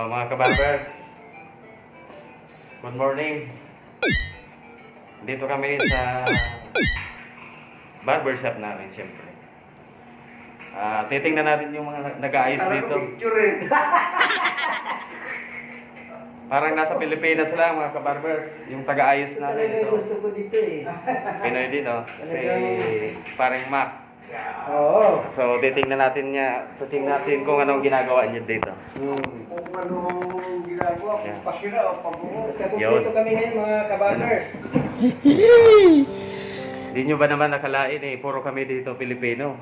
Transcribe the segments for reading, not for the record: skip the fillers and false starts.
Mga kabarbers, good morning. Dito kami sa barbershop namin, siyempre. Titingnan natin yung mga nag-aayos dito. Parang nasa Pilipinas lang, mga kabarbers. Yung taga-ayos natin ito. Gusto ko dito eh. Pinoy din, no? Si parang Mac. Oo. So, titingnan natin kung anong ginagawa niya dito. Kung anong ginagawa, Yeah. kung pasira o pabuo. Yun. Dito kami ngayon mga kabarbers. Hindi nyo ba naman nakalain eh, puro kami dito Pilipino.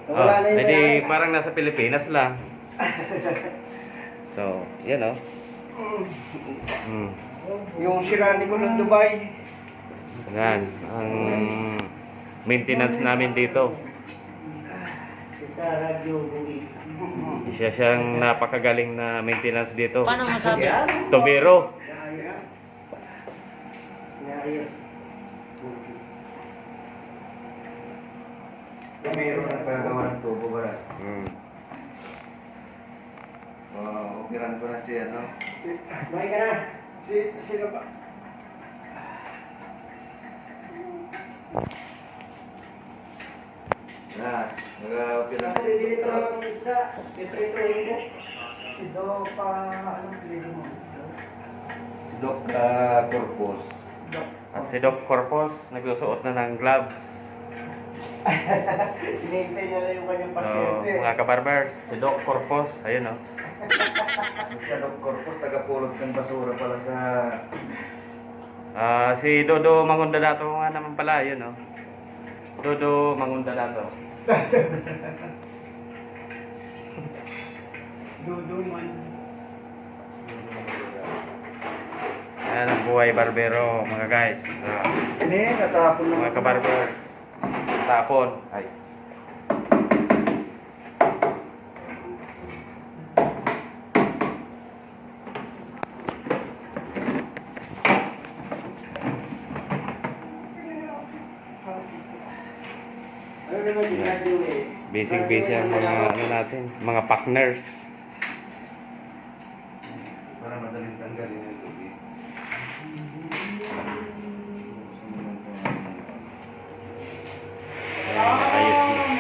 Wala na yun. Hindi, parang nasa Pilipinas lang. So, yan o. Yung sirani ko ng Dubai. Yan, ang maintenance namin dito. Sa radyo buwi. Isa siyang napakagaling na maintenance dito. Paano masabi? Tobero. Meron na pagagawa ng tubo ba? Ukiran ko na siya, no? May ka na. Sino ba? Na, nag-ukiran Ako dito ang isda. Ito mo. Ito pa anong pili mo? Dok Corpus. At si Doc Corpus, nagsusuot na ng gloves. Hinihintay niya lang yung kanyang So, pasyente. mga kabarbers, si Doc Corpus, ayun o. Sa Dok Corpus, tagapulot ng basura pala sa... Si Dodo Mangundadato nga naman pala, yun o. Dodo Mangundadato. Duduman. Ayan ang buhay barbero, mga guys. Hindi, natapon na. Mga kabarbers, tapon. Ay. Ano naman ginagawa eh? Busy ang mga ano natin, mga partners. Para madaling tanggalin yung tubig. Ayan, ayos na.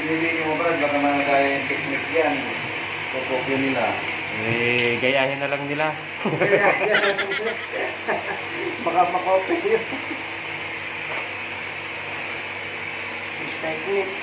Hindi mo ba, baka mga kaya yung technique yan. Pupokyo nila. Eh, gayahin na lang nila. Baka makopy yun. Technique.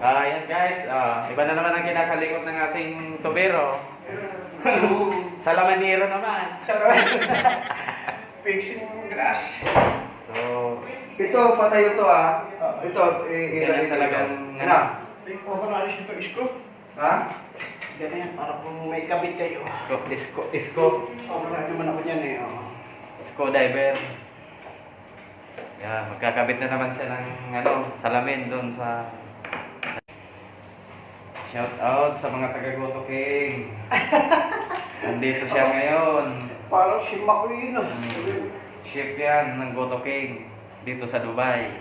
Ayan guys, iba na naman ang kinakalikot ng ating tubero. Salamanero naman. Fixing grass. So, Ito, patay ito ah. Ito, ganyan talagang Ano? Overalish ito, isko. Ha? Ganyan, para kung may kabit kayo. Isko Overalish naman ako dyan eh. diver. Yeah, magkakabit na naman siya ng salamin doon sa... Shout out sa mga taga-Goto King. Nandito siya ngayon. Parang si McQueen. Chef yan ng Goto King dito sa Dubai.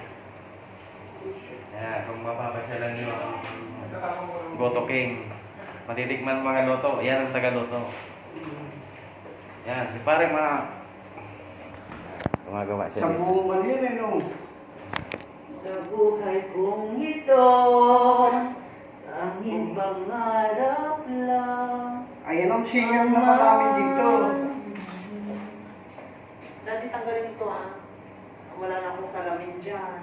Yeah, kung mapapasyalan niyo ang Goto King, matitikman mga loto. Yan ang taga-Loto. Yan, si pare mga gumagawa siya. Sa buong Manila, no? Sa buhay kong ito, tanging pangarap lang. Ayan ang singer naman namin dito. Dati tanggalin ito ah. Wala na akong salamin dyan.